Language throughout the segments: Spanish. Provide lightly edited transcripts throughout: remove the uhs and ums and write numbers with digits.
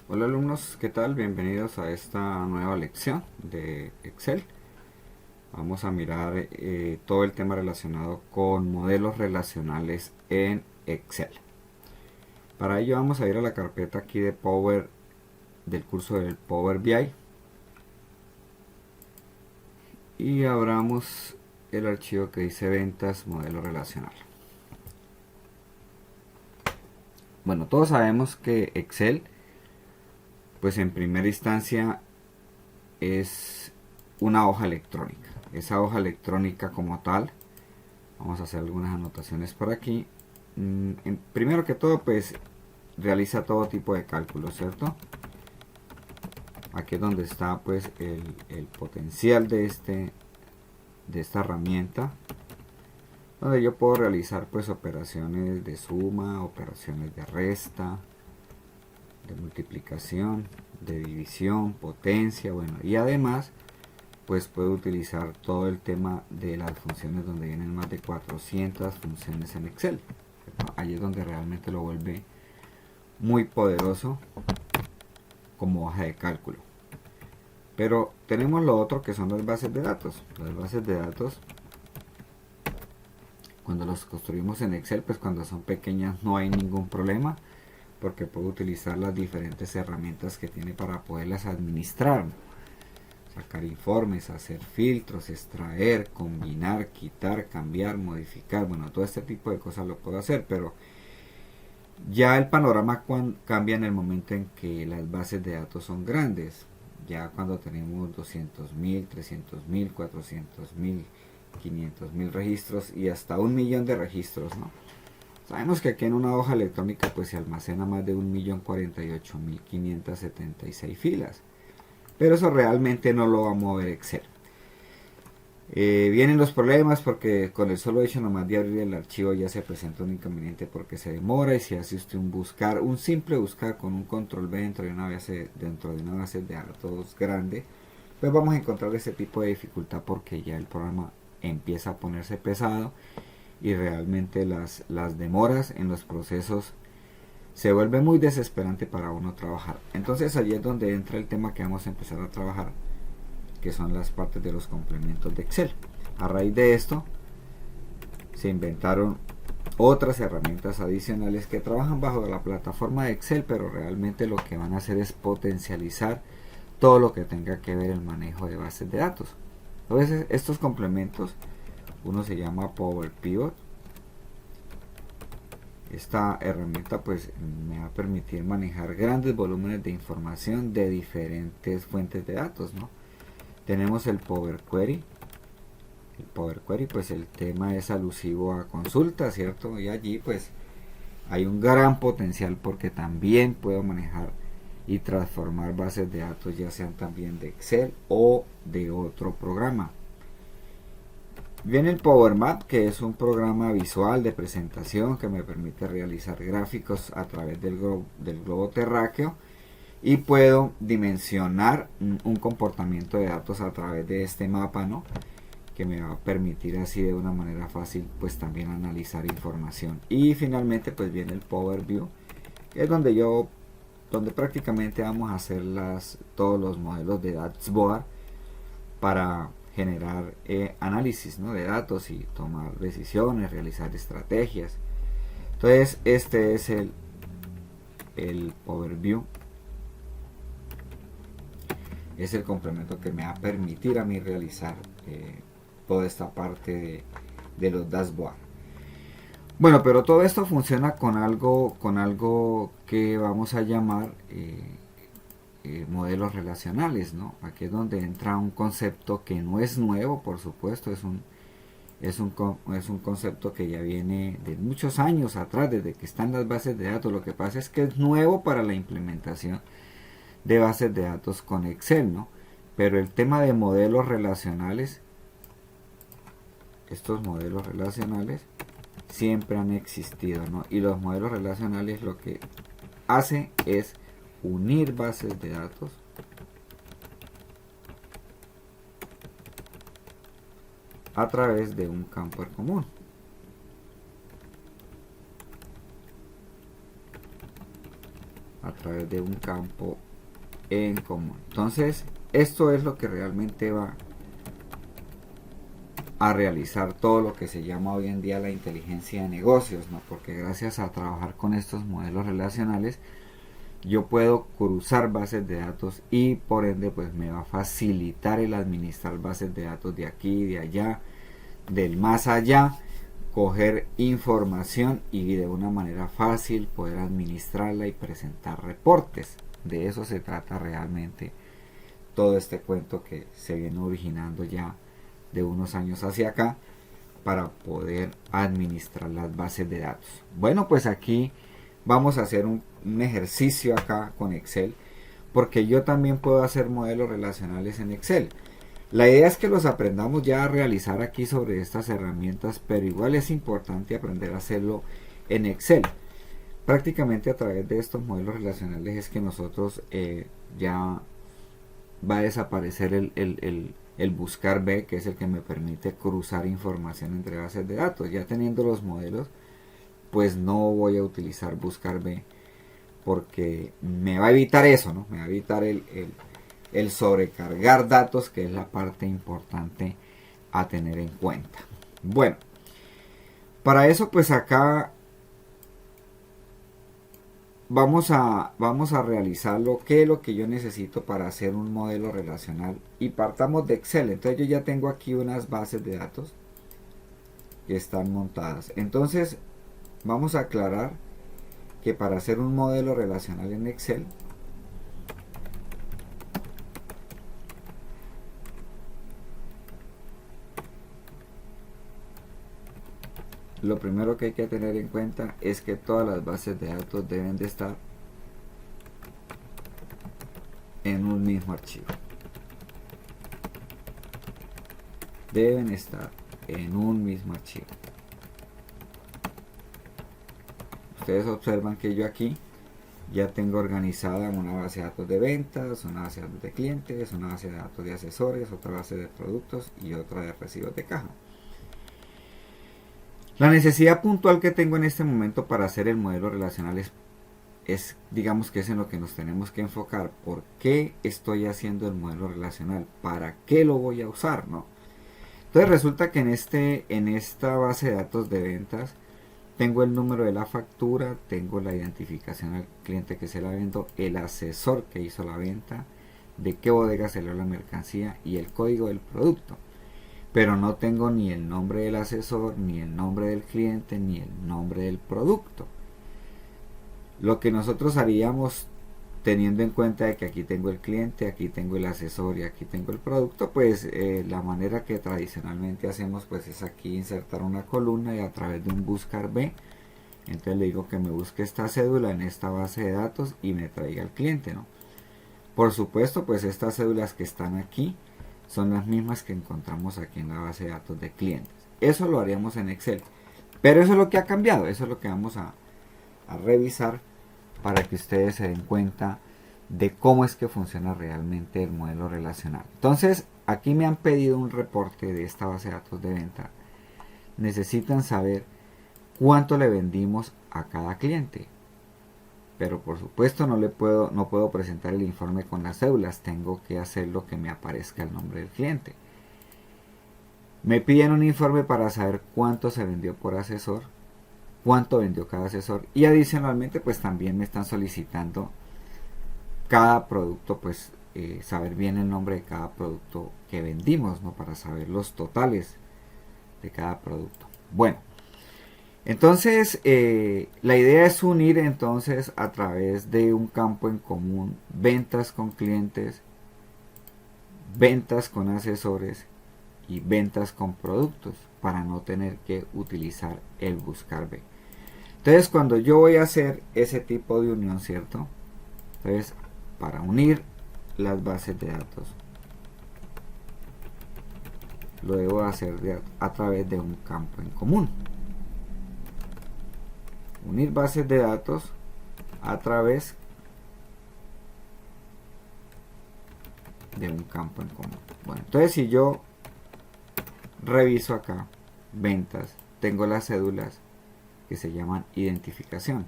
Hola alumnos, ¿qué tal? Bienvenidos a esta nueva lección de Excel. Vamos a mirar todo el tema relacionado con modelos relacionales en Excel. Para ello vamos a ir a la carpeta aquí de Power del curso del Power BI y abramos el archivo que dice ventas modelo relacional. Bueno, todos sabemos que Excel, pues en primera instancia es una hoja electrónica. Esa hoja electrónica como tal, vamos a hacer algunas anotaciones por aquí. Primero que todo, pues realiza todo tipo de cálculos, ¿cierto? Aquí es donde está pues el potencial de esta herramienta, donde yo puedo realizar pues operaciones de suma, operaciones de resta, de multiplicación, de división, potencia, bueno, y además pues puedo utilizar todo el tema de las funciones, donde vienen más de 400 funciones en Excel. Ahí es donde realmente lo vuelve muy poderoso como hoja de cálculo. Pero tenemos lo otro, que son las bases de datos. Las bases de datos, cuando los construimos en Excel, pues cuando son pequeñas no hay ningún problema, porque puedo utilizar las diferentes herramientas que tiene para poderlas administrar, sacar informes, hacer filtros, extraer, combinar, quitar, cambiar, modificar. Bueno, todo este tipo de cosas lo puedo hacer, pero ya el panorama cambia en el momento en que las bases de datos son grandes. Ya cuando tenemos 200.000, 300.000, 400.000, 500.000 registros y hasta 1.000.000 de registros, ¿no? Sabemos que aquí en una hoja electrónica pues se almacena más de 1.048.576 filas. Pero eso realmente no lo va a mover Excel. Vienen los problemas porque con el solo hecho nomás de abrir el archivo ya se presenta un inconveniente, porque se demora, y si hace usted un simple buscar con un control V dentro de una base de datos grande, pues vamos a encontrar ese tipo de dificultad, porque ya el programa empieza a ponerse pesado y realmente las demoras en los procesos se vuelve muy desesperante para uno trabajar. Entonces allí es donde entra el tema que vamos a empezar a trabajar, que son las partes de los complementos de Excel. A raíz de esto se inventaron otras herramientas adicionales que trabajan bajo la plataforma de Excel, pero realmente lo que van a hacer es potencializar todo lo que tenga que ver el manejo de bases de datos. Entonces estos complementos, uno se llama Power Pivot. Esta herramienta pues me va a permitir manejar grandes volúmenes de información de diferentes fuentes de datos, ¿no? Tenemos el Power Query. El Power Query, pues el tema es alusivo a consulta, ¿cierto? Y allí pues hay un gran potencial, porque también puedo manejar y transformar bases de datos, ya sean también de Excel o de otro programa. Viene el Power Map, que es un programa visual de presentación que me permite realizar gráficos a través del globo terráqueo, y puedo dimensionar un comportamiento de datos a través de este mapa, ¿no? Que me va a permitir así de una manera fácil pues también analizar información. Y finalmente pues viene el Power View, que es donde prácticamente vamos a hacer todos los modelos de dashboard para generar análisis, ¿no?, de datos y tomar decisiones, realizar estrategias. Entonces este es el Power View. Es el complemento que me va a permitir a mí realizar toda esta parte de los dashboard. Bueno, pero todo esto funciona con algo que vamos a llamar modelos relacionales, ¿no? Aquí es donde entra un concepto que no es nuevo, por supuesto, es un concepto que ya viene de muchos años atrás, desde que están las bases de datos. Lo que pasa es que es nuevo para la implementación de bases de datos con Excel, ¿no? Pero el tema de modelos relacionales, estos modelos relacionales siempre han existido, ¿no? Y los modelos relacionales lo que hace es unir bases de datos a través de un campo en común. a través de un campo en común. Entonces esto es lo que realmente va a realizar todo lo que se llama hoy en día la inteligencia de negocios, ¿no? Porque gracias a trabajar con estos modelos relacionales yo puedo cruzar bases de datos y por ende pues me va a facilitar el administrar bases de datos de aquí, de allá, del más allá, coger información y de una manera fácil poder administrarla y presentar reportes. De eso se trata realmente todo este cuento que se viene originando ya de unos años hacia acá para poder administrar las bases de datos. Bueno, pues aquí vamos a hacer un ejercicio acá con Excel, porque yo también puedo hacer modelos relacionales en Excel. La idea es que los aprendamos ya a realizar aquí sobre estas herramientas, pero igual es importante aprender a hacerlo en Excel. Prácticamente a través de estos modelos relacionales es que nosotros ya va a desaparecer el buscar B, que es el que me permite cruzar información entre bases de datos. Ya teniendo los modelos, pues no voy a utilizar buscar B, porque me va a evitar eso, ¿no? Me va a evitar el sobrecargar datos, que es la parte importante a tener en cuenta. Bueno, para eso pues acá vamos a realizar lo que yo necesito para hacer un modelo relacional, y partamos de Excel. Entonces yo ya tengo aquí unas bases de datos que están montadas. Entonces vamos a aclarar que para hacer un modelo relacional en Excel, lo primero que hay que tener en cuenta es que todas las bases de datos deben de estar en un mismo archivo. Deben estar en un mismo archivo. Ustedes observan que yo aquí ya tengo organizada una base de datos de ventas, una base de datos de clientes, una base de datos de asesores, otra base de productos y otra de recibos de caja. La necesidad puntual que tengo en este momento para hacer el modelo relacional es digamos que es en lo que nos tenemos que enfocar. ¿Por qué estoy haciendo el modelo relacional? ¿Para qué lo voy a usar? ¿No? Entonces resulta que en esta base de datos de ventas tengo el número de la factura, tengo la identificación al cliente que se la vendo, el asesor que hizo la venta, de qué bodega salió la mercancía y el código del producto. Pero no tengo ni el nombre del asesor, ni el nombre del cliente, ni el nombre del producto. Lo que nosotros haríamos, teniendo en cuenta de que aquí tengo el cliente, aquí tengo el asesor y aquí tengo el producto, pues la manera que tradicionalmente hacemos pues es aquí insertar una columna y a través de un buscar B, entonces le digo que me busque esta cédula en esta base de datos y me traiga el cliente, ¿no? Por supuesto, pues estas cédulas que están aquí son las mismas que encontramos aquí en la base de datos de clientes. Eso lo haríamos en Excel, pero eso es lo que ha cambiado, eso es lo que vamos a revisar para que ustedes se den cuenta de cómo es que funciona realmente el modelo relacional. Entonces aquí me han pedido un reporte de esta base de datos de venta. Necesitan saber cuánto le vendimos a cada cliente, pero por supuesto no puedo presentar el informe con las cédulas, tengo que hacer lo que me aparezca el nombre del cliente. Me piden un informe para saber cuánto se vendió por asesor, cuánto vendió cada asesor, y adicionalmente pues también me están solicitando cada producto, pues saber bien el nombre de cada producto que vendimos, ¿no? Para saber los totales de cada producto. Bueno, entonces la idea es unir entonces a través de un campo en común ventas con clientes, ventas con asesores y ventas con productos, para no tener que utilizar el buscar B. Entonces cuando yo voy a hacer ese tipo de unión, ¿cierto? Entonces para unir las bases de datos lo debo hacer a través de un campo en común. Unir bases de datos a través de un campo en común. Bueno, entonces si yo reviso acá ventas, tengo las cédulas que se llaman identificación.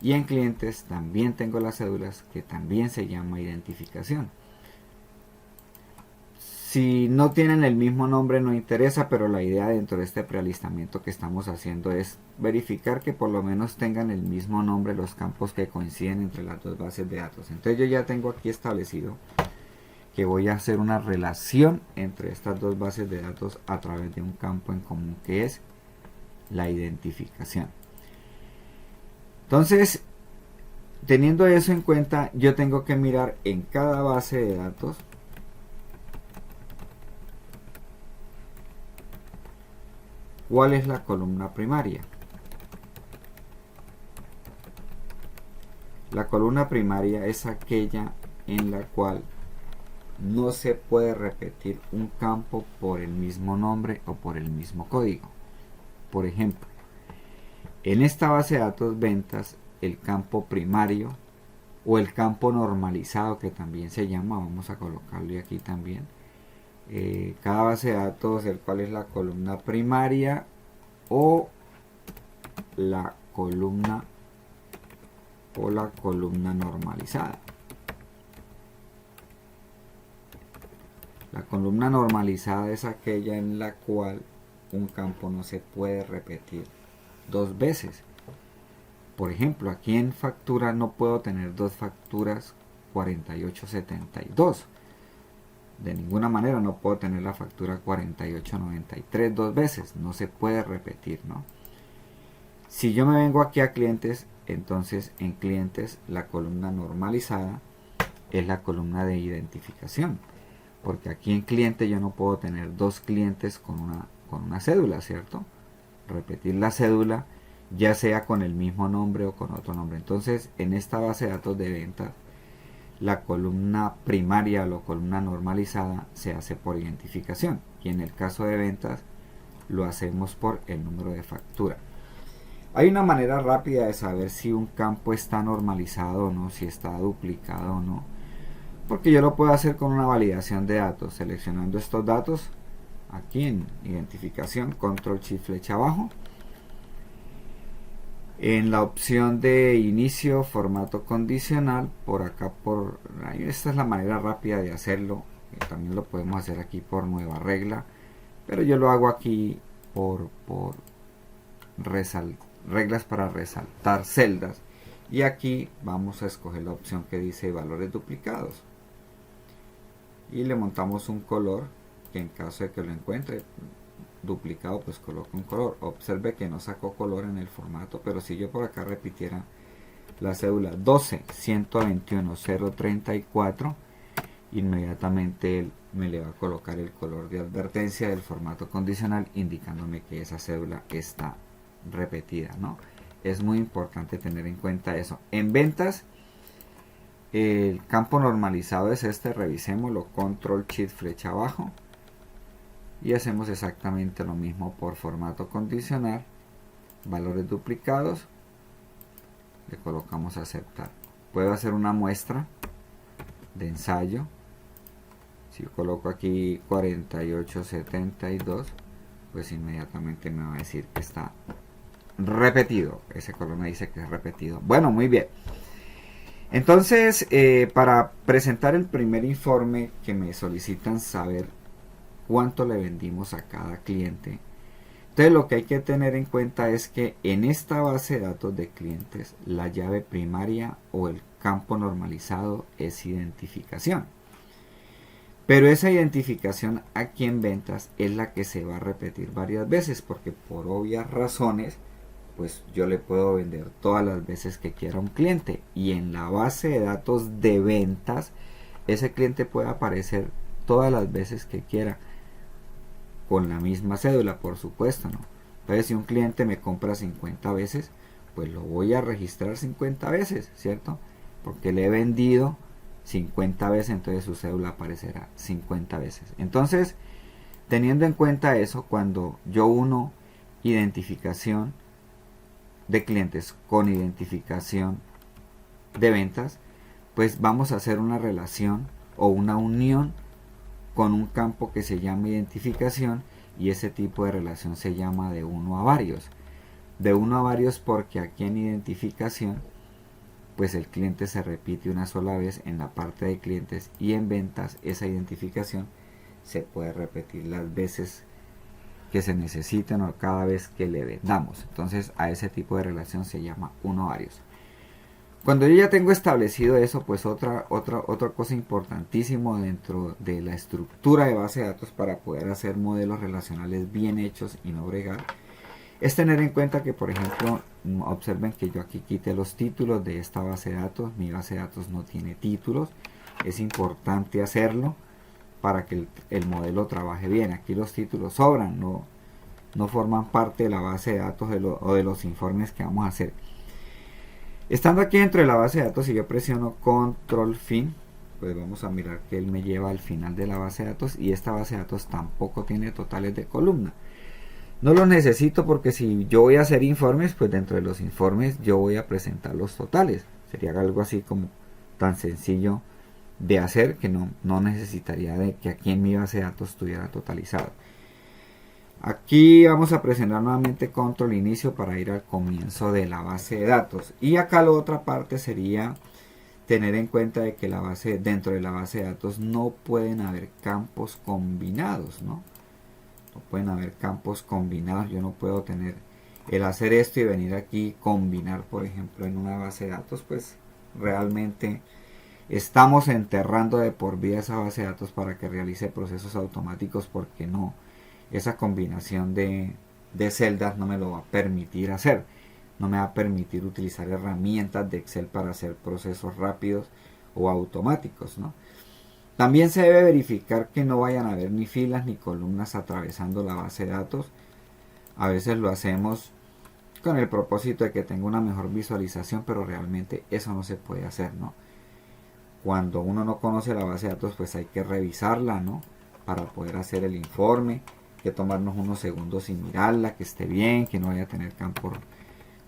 Y en clientes también tengo las cédulas, que también se llama identificación. Si no tienen el mismo nombre no interesa, pero la idea dentro de este prealistamiento que estamos haciendo es verificar que por lo menos tengan el mismo nombre los campos que coinciden entre las dos bases de datos. Entonces yo ya tengo aquí establecido que voy a hacer una relación entre estas dos bases de datos a través de un campo en común, que es la identificación. Entonces, teniendo eso en cuenta, yo tengo que mirar en cada base de datos cuál es la columna primaria. La columna primaria es aquella en la cual no se puede repetir un campo por el mismo nombre o por el mismo código. Por ejemplo, en esta base de datos ventas, el campo primario o el campo normalizado, que también se llama, vamos a colocarlo aquí también, cada base de datos, el cual es la columna primaria o la columna normalizada. La columna normalizada es aquella en la cual un campo no se puede repetir dos veces. Por ejemplo, aquí en factura no puedo tener dos facturas 4872. De ninguna manera no puedo tener la factura 4893 dos veces. No se puede repetir, ¿no? Si yo me vengo aquí a clientes, entonces en clientes la columna normalizada es la columna de identificación. Porque aquí en cliente yo no puedo tener dos clientes con una cédula, ¿cierto? Repetir la cédula, ya sea con el mismo nombre o con otro nombre. Entonces, en esta base de datos de ventas, la columna primaria o columna normalizada se hace por identificación. Y en el caso de ventas, lo hacemos por el número de factura. Hay una manera rápida de saber si un campo está normalizado o no, si está duplicado o no. Porque yo lo puedo hacer con una validación de datos, seleccionando estos datos aquí en identificación, control shift flecha abajo. En la opción de inicio, formato condicional, por acá, esta es la manera rápida de hacerlo. También lo podemos hacer aquí por nueva regla, pero yo lo hago aquí por reglas para resaltar celdas. Y aquí vamos a escoger la opción que dice valores duplicados. Y le montamos un color que en caso de que lo encuentre duplicado, pues coloco un color. Observe que no sacó color en el formato, pero si yo por acá repitiera la cédula 12-121-034, inmediatamente él me le va a colocar el color de advertencia del formato condicional, indicándome que esa cédula está repetida, ¿no? Es muy importante tener en cuenta eso. En ventas, el campo normalizado es este, revisémoslo, control shift flecha abajo. Y hacemos exactamente lo mismo por formato condicional, valores duplicados, le colocamos aceptar. Puedo hacer una muestra de ensayo. Si yo coloco aquí 4872, pues inmediatamente me va a decir que está repetido. Ese color me dice que es repetido. Bueno, muy bien. Entonces, para presentar el primer informe que me solicitan saber cuánto le vendimos a cada cliente. Entonces lo que hay que tener en cuenta es que en esta base de datos de clientes la llave primaria o el campo normalizado es identificación. Pero esa identificación aquí en ventas es la que se va a repetir varias veces porque por obvias razones pues yo le puedo vender todas las veces que quiera a un cliente y en la base de datos de ventas ese cliente puede aparecer todas las veces que quiera. Con la misma cédula, por supuesto, ¿no? Entonces, si un cliente me compra 50 veces, pues lo voy a registrar 50 veces, ¿cierto? Porque le he vendido 50 veces, entonces su cédula aparecerá 50 veces. Entonces, teniendo en cuenta eso, cuando yo uno identificación de clientes con identificación de ventas, pues vamos a hacer una relación o una unión con un campo que se llama identificación y ese tipo de relación se llama de uno a varios. De uno a varios porque aquí en identificación pues el cliente se repite una sola vez en la parte de clientes, y en ventas esa identificación se puede repetir las veces que se necesiten o cada vez que le vendamos. Entonces a ese tipo de relación se llama uno a varios. Cuando yo ya tengo establecido eso, pues otra cosa importantísimo dentro de la estructura de base de datos para poder hacer modelos relacionales bien hechos y no bregar, es tener en cuenta que, por ejemplo, observen que yo aquí quité los títulos de esta base de datos. Mi base de datos no tiene títulos. Es importante hacerlo para que el modelo trabaje bien. Aquí los títulos sobran, no forman parte de la base de datos o de los informes que vamos a hacer. Estando aquí dentro de la base de datos, si yo presiono control fin, pues vamos a mirar que él me lleva al final de la base de datos, y esta base de datos tampoco tiene totales de columna. No los necesito porque si yo voy a hacer informes, pues dentro de los informes yo voy a presentar los totales. Sería algo así como tan sencillo de hacer que no necesitaría de que aquí en mi base de datos estuviera totalizado. Aquí vamos a presionar nuevamente control inicio para ir al comienzo de la base de datos. Y acá la otra parte sería tener en cuenta de que dentro de la base de datos no pueden haber campos combinados, ¿no? No pueden haber campos combinados. Yo no puedo tener el hacer esto y venir aquí combinar, por ejemplo, en una base de datos. Pues realmente estamos enterrando de por vida esa base de datos para que realice procesos automáticos, porque no, esa combinación de celdas no me lo va a permitir hacer. No me va a permitir utilizar herramientas de Excel para hacer procesos rápidos o automáticos, ¿no? También se debe verificar que no vayan a haber ni filas ni columnas atravesando la base de datos. A veces lo hacemos con el propósito de que tenga una mejor visualización, pero realmente eso no se puede hacer, ¿no? Cuando uno no conoce la base de datos, pues hay que revisarla, ¿no? Para poder hacer el informe, hay que tomarnos unos segundos y mirarla, que esté bien, que no vaya a tener campos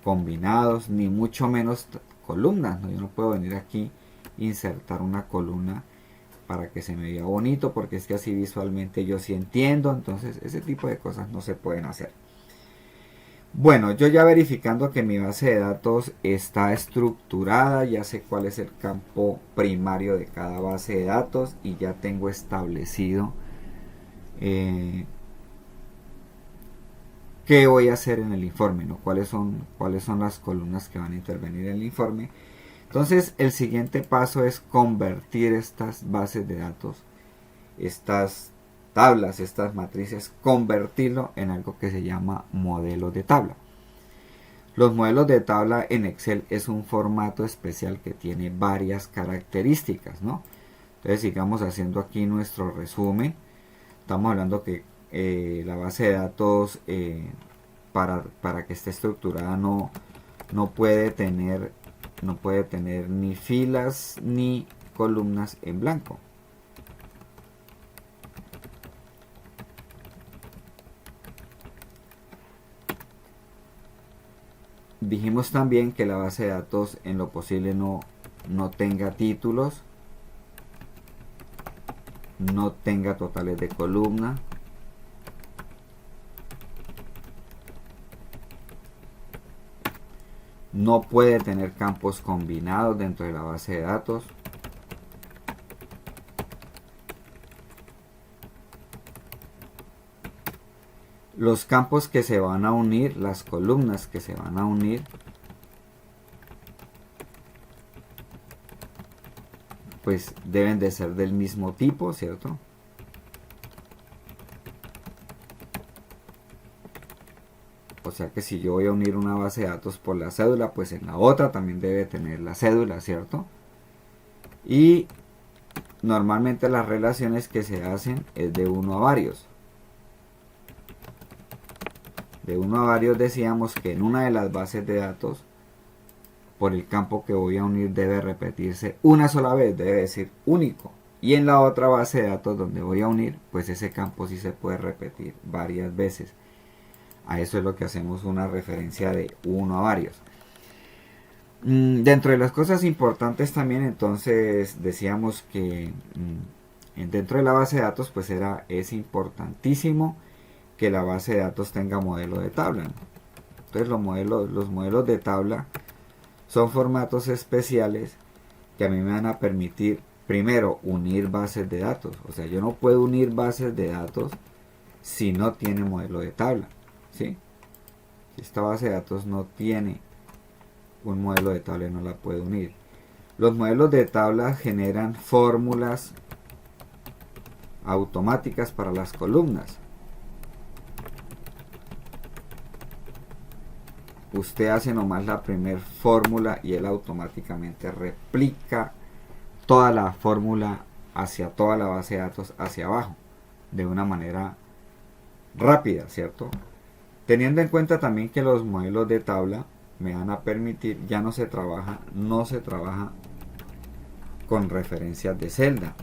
combinados, ni mucho menos columnas, ¿no? Yo no puedo venir aquí insertar una columna para que se me vea bonito, porque es que así visualmente yo sí entiendo. Entonces ese tipo de cosas no se pueden hacer. Bueno, yo ya verificando que mi base de datos está estructurada, ya sé cuál es el campo primario de cada base de datos y ya tengo establecido qué voy a hacer en el informe, ¿no? Cuáles son las columnas que van a intervenir en el informe. Entonces el siguiente paso es convertir estas bases de datos, estas tablas, estas matrices, convertirlo en algo que se llama modelo de tabla. Los modelos de tabla en Excel es un formato especial que tiene varias características, ¿no? Entonces sigamos haciendo aquí nuestro resumen. Estamos hablando que la base de datos para que esté estructurada no puede tener ni filas ni columnas en blanco. Dijimos también que la base de datos en lo posible no tenga títulos, no tenga totales de columna, no puede tener campos combinados dentro de la base de datos. Los campos que se van a unir, las columnas que se van a unir, pues deben de ser del mismo tipo, ¿cierto? O sea que si yo voy a unir una base de datos por la cédula, pues en la otra también debe tener la cédula, ¿cierto? Y normalmente las relaciones que se hacen es de uno a varios. De uno a varios decíamos que en una de las bases de datos, por el campo que voy a unir debe repetirse una sola vez, debe decir único. Y en la otra base de datos donde voy a unir, pues ese campo sí se puede repetir varias veces. A eso es lo que hacemos una referencia de uno a varios. Dentro de las cosas importantes también, entonces decíamos que dentro de la base de datos pues es importantísimo que la base de datos tenga modelo de tabla, ¿no? Entonces los modelos de tabla son formatos especiales que a mí me van a permitir, primero, unir bases de datos. O sea, yo no puedo unir bases de datos si no tiene modelo de tabla, ¿sí? Si esta base de datos no tiene un modelo de tabla, no la puedo unir. Los modelos de tabla generan fórmulas automáticas para las columnas. Usted hace nomás la primera fórmula y él automáticamente replica toda la fórmula hacia toda la base de datos hacia abajo de una manera rápida, ¿cierto? Teniendo en cuenta también que los modelos de tabla me van a permitir, ya no se trabaja con referencias de celda.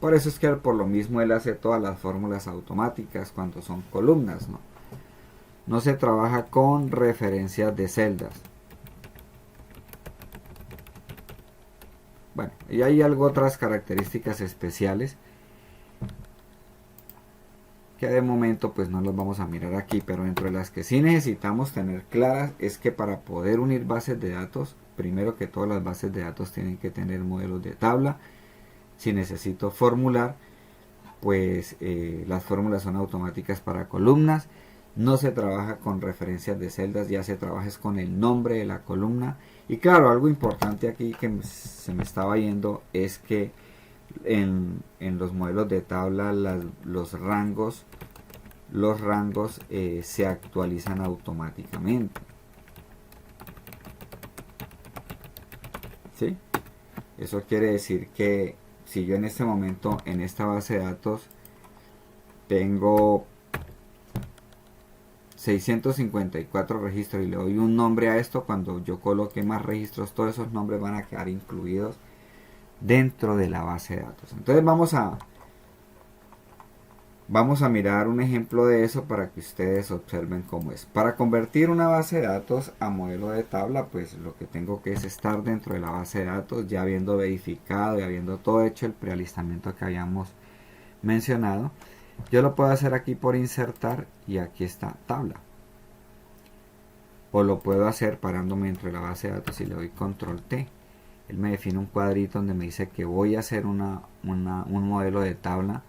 Por eso es que por lo mismo él hace todas las fórmulas automáticas cuando son columnas, ¿no? No se trabaja con referencias de celdas. Bueno, y hay otras características especiales que de momento pues no los vamos a mirar aquí, pero entre las que sí necesitamos tener claras es que para poder unir bases de datos, primero que todas las bases de datos tienen que tener modelos de tabla. Si necesito formular, pues las fórmulas son automáticas para columnas. No se trabaja con referencias de celdas, ya se trabaja con el nombre de la columna. Y claro, algo importante aquí que se me estaba yendo es que en los modelos de tabla los rangos se actualizan automáticamente. ¿Sí? Eso quiere decir que si yo en este momento en esta base de datos tengo 654 registros y le doy un nombre a esto, cuando yo coloque más registros, todos esos nombres van a quedar incluidos dentro de la base de datos. Entonces vamos a mirar un ejemplo de eso para que ustedes observen cómo es. Para convertir una base de datos a modelo de tabla, pues lo que tengo que es estar dentro de la base de datos, ya habiendo verificado y habiendo todo hecho el prealistamiento que habíamos mencionado. Yo lo puedo hacer aquí por insertar y aquí está tabla. O lo puedo hacer parándome entre la base de datos y le doy control T. Él me define un cuadrito donde me dice que voy a hacer un modelo de tabla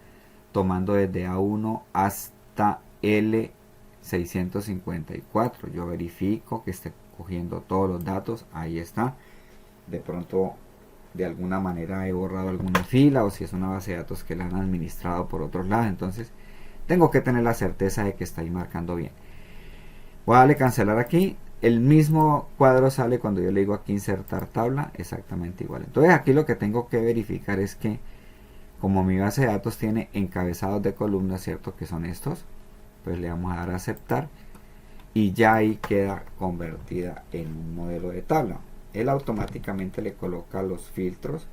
tomando desde A1 hasta L654. Yo verifico que esté cogiendo todos los datos. Ahí está. De pronto, de alguna manera he borrado alguna fila, o si es una base de datos que la han administrado por otros lados, entonces tengo que tener la certeza de que está ahí marcando bien. Voy a darle cancelar aquí. El mismo cuadro sale cuando yo le digo aquí insertar tabla, exactamente igual. Entonces aquí lo que tengo que verificar es que, como mi base de datos tiene encabezados de columnas, ¿cierto? Que son estos, pues le vamos a dar a aceptar y ya ahí queda convertida en un modelo de tabla. Él automáticamente le coloca los filtros,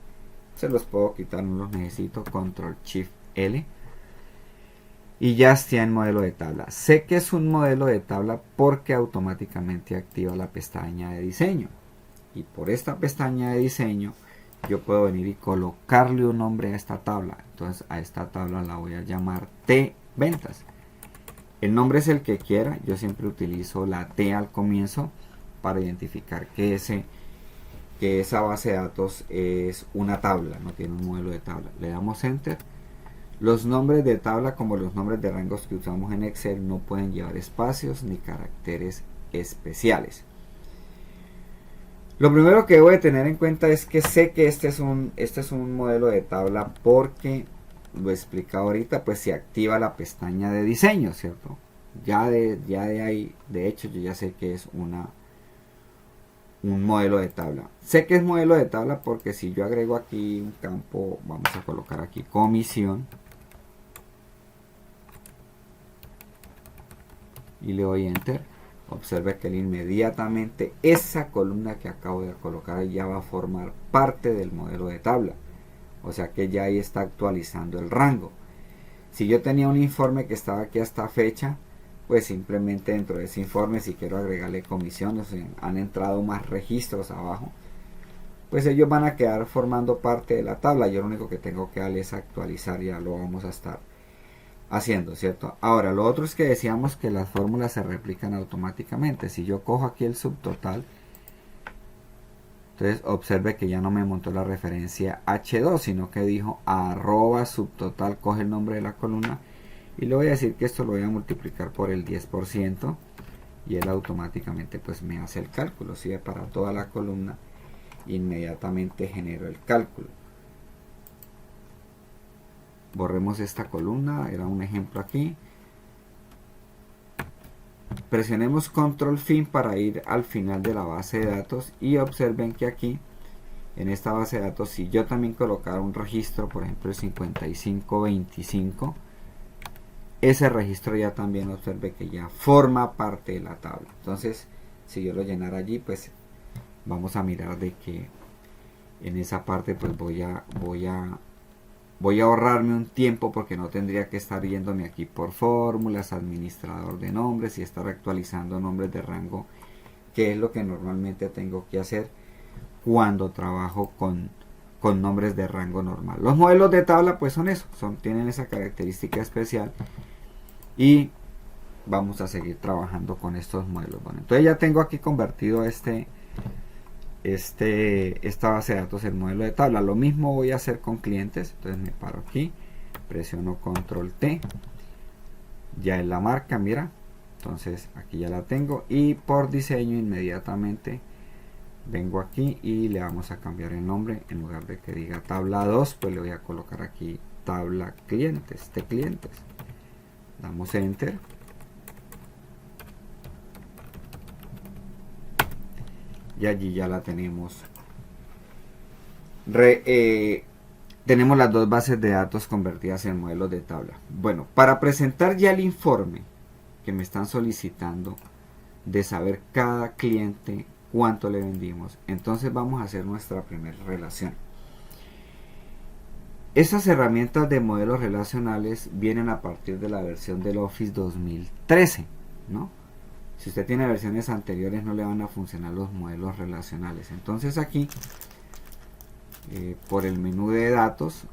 se los puedo quitar, no los necesito, control shift L y ya está en modelo de tabla. Sé que es un modelo de tabla porque automáticamente activa la pestaña de diseño, y por esta pestaña de diseño yo puedo venir y colocarle un nombre a esta tabla. Entonces a esta tabla la voy a llamar T ventas. El nombre es el que quiera, yo siempre utilizo la T al comienzo para identificar que esa base de datos es una tabla, no tiene un modelo de tabla. Le damos enter. Los nombres de tabla, como los nombres de rangos que usamos en Excel, no pueden llevar espacios ni caracteres especiales. Lo primero que debo de tener en cuenta es que sé que este es un modelo de tabla porque, lo he explicado ahorita, pues se activa la pestaña de diseño, ¿cierto? Ya de ahí, de hecho, yo ya sé que es un modelo de tabla. Sé que es modelo de tabla porque si yo agrego aquí un campo, vamos a colocar aquí comisión y le doy enter, observe que inmediatamente esa columna que acabo de colocar ya va a formar parte del modelo de tabla, o sea que ya ahí está actualizando el rango. Si yo tenía un informe que estaba aquí hasta fecha, pues simplemente dentro de ese informe, si quiero agregarle comisiones, han entrado más registros abajo, pues ellos van a quedar formando parte de la tabla. Yo lo único que tengo que darle es actualizar, ya lo vamos a estar haciendo, ¿cierto? Ahora, lo otro es que decíamos que las fórmulas se replican automáticamente. Si yo cojo aquí el subtotal, entonces observe que ya no me montó la referencia H2, sino que dijo arroba subtotal, coge el nombre de la columna y le voy a decir que esto lo voy a multiplicar por el 10% y él automáticamente pues me hace el cálculo, ¿sí? Para toda la columna inmediatamente genero el cálculo. Borremos esta columna, era un ejemplo aquí. Presionemos control fin para ir al final de la base de datos y observen que aquí en esta base de datos, si yo también colocara un registro, por ejemplo el 5525, ese registro ya también observe que ya forma parte de la tabla. Entonces, si yo lo llenara allí, pues vamos a mirar de que en esa parte pues voy a ahorrarme un tiempo, porque no tendría que estar yéndome aquí por fórmulas, administrador de nombres y estar actualizando nombres de rango, que es lo que normalmente tengo que hacer cuando trabajo con nombres de rango normal. Los modelos de tabla pues son eso, tienen esa característica especial y vamos a seguir trabajando con estos modelos. Bueno, entonces ya tengo aquí convertido esta base de datos en modelo de tabla. Lo mismo voy a hacer con clientes. Entonces me paro aquí, presiono control T, ya en la marca, mira, entonces aquí ya la tengo y por diseño inmediatamente vengo aquí y le vamos a cambiar el nombre. En lugar de que diga tabla 2, pues le voy a colocar aquí tabla clientes, de clientes. Damos enter. Y allí ya la tenemos. Tenemos las dos bases de datos convertidas en modelos de tabla. Bueno, para presentar ya el informe que me están solicitando de saber cada cliente cuánto le vendimos, entonces vamos a hacer nuestra primera relación. Esas herramientas de modelos relacionales vienen a partir de la versión del Office 2013, ¿no? Si usted tiene versiones anteriores no le van a funcionar los modelos relacionales. Entonces aquí, por el menú de datos,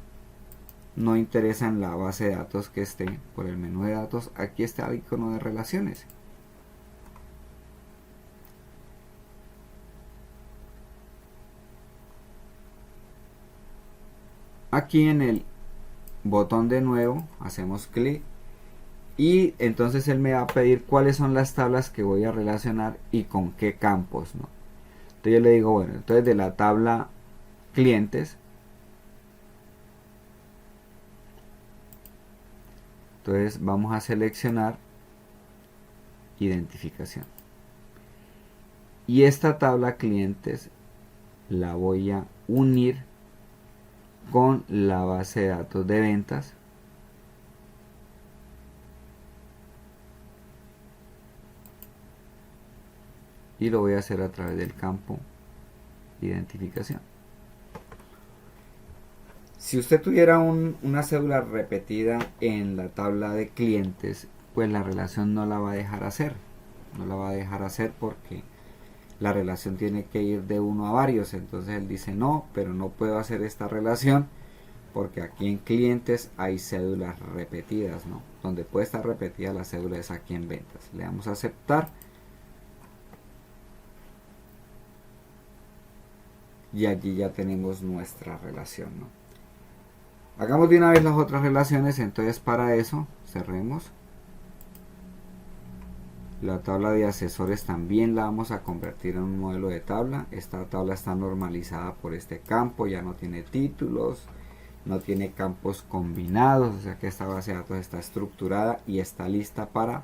no interesa en la base de datos que esté, por el menú de datos, aquí está el icono de relaciones. Aquí en el botón de nuevo hacemos clic y entonces él me va a pedir cuáles son las tablas que voy a relacionar y con qué campos, ¿no? Entonces yo le digo, bueno, entonces de la tabla clientes, entonces vamos a seleccionar identificación y esta tabla clientes la voy a unir con la base de datos de ventas y lo voy a hacer a través del campo identificación. Si usted tuviera una cédula repetida en la tabla de clientes, pues la relación no la va a dejar hacer. No la va a dejar hacer porque la relación tiene que ir de uno a varios. Entonces él dice no, pero no puedo hacer esta relación porque aquí en clientes hay cédulas repetidas, ¿no? Donde puede estar repetida la cédula es aquí en ventas. Le damos a aceptar. Y allí ya tenemos nuestra relación, ¿no? Hagamos de una vez las otras relaciones. Entonces para eso cerremos. La tabla de asesores también la vamos a convertir en un modelo de tabla. Esta tabla está normalizada por este campo, ya no tiene títulos, no tiene campos combinados, o sea que esta base de datos está estructurada y está lista para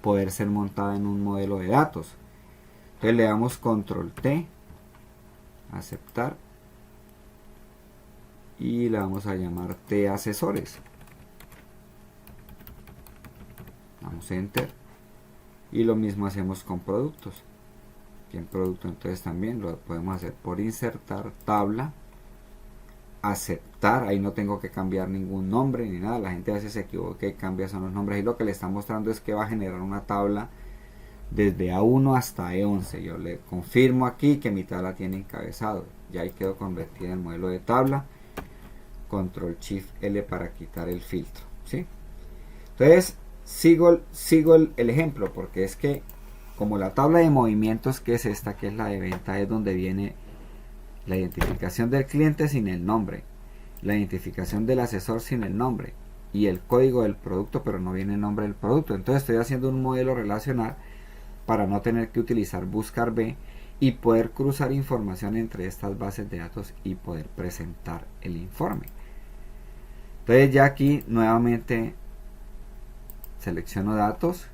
poder ser montada en un modelo de datos. Entonces le damos control T, aceptar, y la vamos a llamar T asesores. Damos enter. Y lo mismo hacemos con productos. Aquí en producto entonces también lo podemos hacer por insertar tabla, aceptar. Ahí no tengo que cambiar ningún nombre ni nada. La gente a veces se equivoca y cambia son los nombres. Y lo que le está mostrando es que va a generar una tabla desde A1 hasta E11. Yo le confirmo aquí que mi tabla tiene encabezado. Ya ahí quedó convertida en modelo de tabla. Control Shift L para quitar el filtro, ¿sí? Entonces sigo el ejemplo, porque es que como la tabla de movimientos, que es esta, que es la de venta, es donde viene la identificación del cliente sin el nombre, la identificación del asesor sin el nombre y el código del producto, pero no viene el nombre del producto. Entonces estoy haciendo un modelo relacional para no tener que utilizar buscar B y poder cruzar información entre estas bases de datos y poder presentar el informe. Entonces ya aquí nuevamente selecciono datos,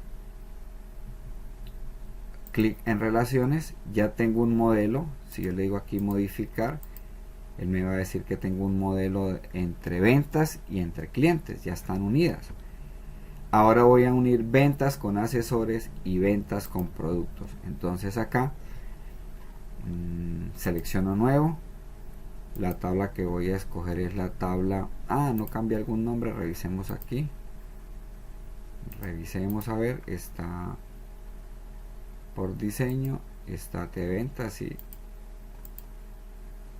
clic en relaciones, ya tengo un modelo. Si yo le digo aquí modificar, él me va a decir que tengo un modelo entre ventas y entre clientes, ya están unidas. Ahora voy a unir ventas con asesores y ventas con productos. Entonces acá selecciono nuevo. La tabla que voy a escoger es la tabla, no cambia algún nombre, revisemos aquí. Revisemos a ver, está por diseño, está de ventas y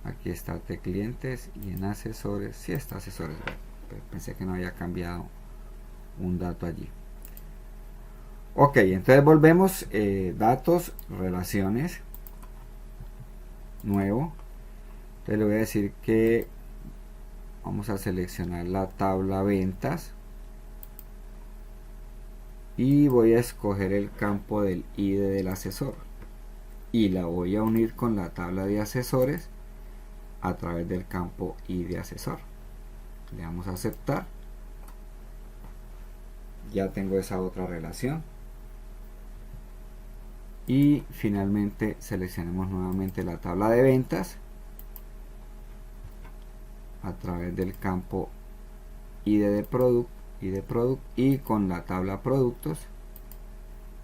aquí está de clientes, y en asesores, sí está asesores, pensé que no había cambiado un dato allí. Ok, entonces volvemos, datos, relaciones, nuevo. Entonces le voy a decir que vamos a seleccionar la tabla ventas y voy a escoger el campo del ID del asesor y la voy a unir con la tabla de asesores a través del campo ID asesor. Le damos a aceptar. Ya tengo esa otra relación. Y finalmente seleccionemos nuevamente la tabla de ventas a través del campo ID de producto y con la tabla productos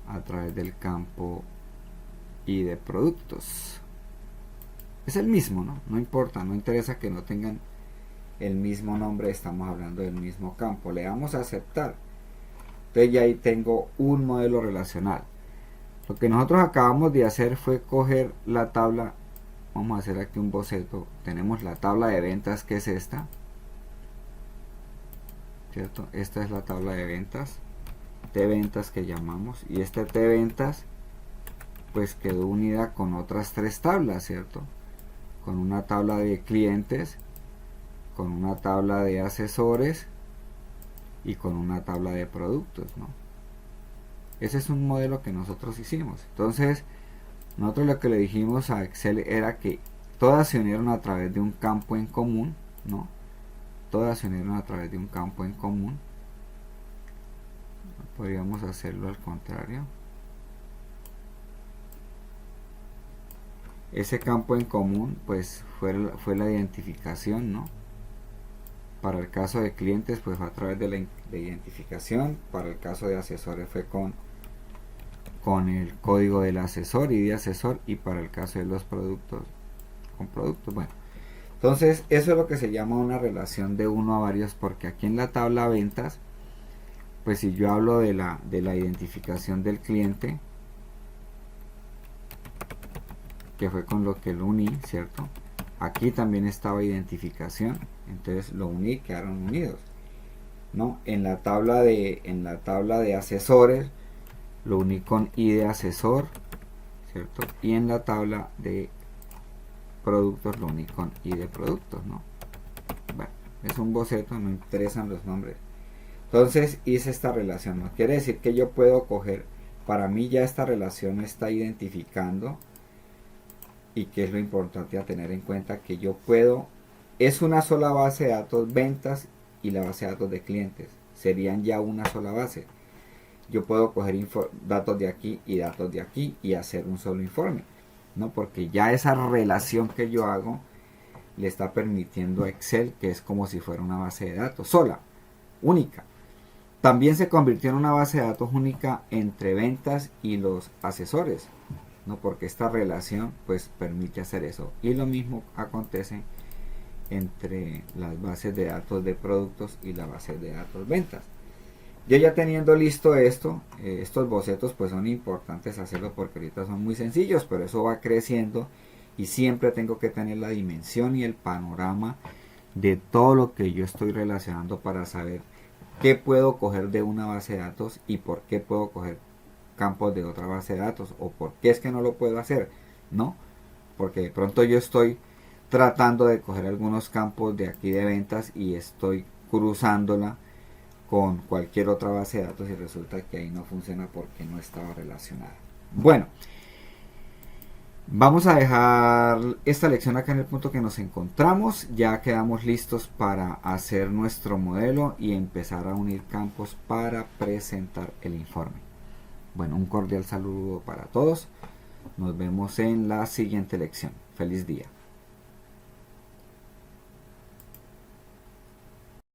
a través del campo ID productos. Es el mismo, no importa, no interesa que no tengan el mismo nombre, estamos hablando del mismo campo. Le damos a aceptar. Entonces ya ahí tengo un modelo relacional. Lo que nosotros acabamos de hacer fue coger la tabla. Vamos a hacer aquí un boceto. Tenemos la tabla de ventas, que es esta, ¿cierto? Esta es la tabla de ventas que llamamos, y este T ventas pues quedó unida con otras tres tablas, ¿cierto? Con una tabla de clientes, con una tabla de asesores y con una tabla de productos, ¿no? Ese es un modelo que nosotros hicimos. Entonces nosotros lo que le dijimos a Excel era que todas se unieron a través de un campo en común, ¿no? Todas se unieron a través de un campo en común. Podríamos hacerlo al contrario. Ese campo en común pues fue la identificación, ¿no? Para el caso de clientes pues fue a través de la identificación. Para el caso de asesores fue con el código del asesor y de asesor, y para el caso de los productos con productos. Bueno, entonces eso es lo que se llama una relación de uno a varios, porque aquí en la tabla ventas pues si yo hablo de la identificación del cliente, que fue con lo que lo uní, ¿cierto? Aquí también estaba identificación, entonces lo uní, quedaron unidos, ¿no? En la tabla de asesores lo uní con ID asesor, ¿cierto? Y en la tabla de productos lo uní con ID productos, ¿no? Bueno, es un boceto, no interesan los nombres. Entonces hice esta relación, ¿no? Quiere decir que yo puedo coger, para mí ya esta relación me está identificando, y que es lo importante a tener en cuenta, que yo puedo, es una sola base de datos ventas y la base de datos de clientes, serían ya una sola base. Yo puedo coger datos de aquí y datos de aquí y hacer un solo informe, ¿no? Porque ya esa relación que yo hago le está permitiendo a Excel, que es como si fuera una base de datos sola, única. También se convirtió en una base de datos única entre ventas y los asesores, ¿no? Porque esta relación pues permite hacer eso. Y lo mismo acontece entre las bases de datos de productos y la base de datos ventas. Yo ya teniendo listo esto, estos bocetos pues son importantes hacerlo porque ahorita son muy sencillos, pero eso va creciendo y siempre tengo que tener la dimensión y el panorama de todo lo que yo estoy relacionando para saber qué puedo coger de una base de datos y por qué puedo coger campos de otra base de datos, o por qué es que no lo puedo hacer, ¿no? Porque de pronto yo estoy tratando de coger algunos campos de aquí de ventas y estoy cruzándola con cualquier otra base de datos y resulta que ahí no funciona porque no estaba relacionada. Bueno, vamos a dejar esta lección acá en el punto que nos encontramos. Ya quedamos listos para hacer nuestro modelo y empezar a unir campos para presentar el informe. Bueno, un cordial saludo para todos. Nos vemos en la siguiente lección. Feliz día.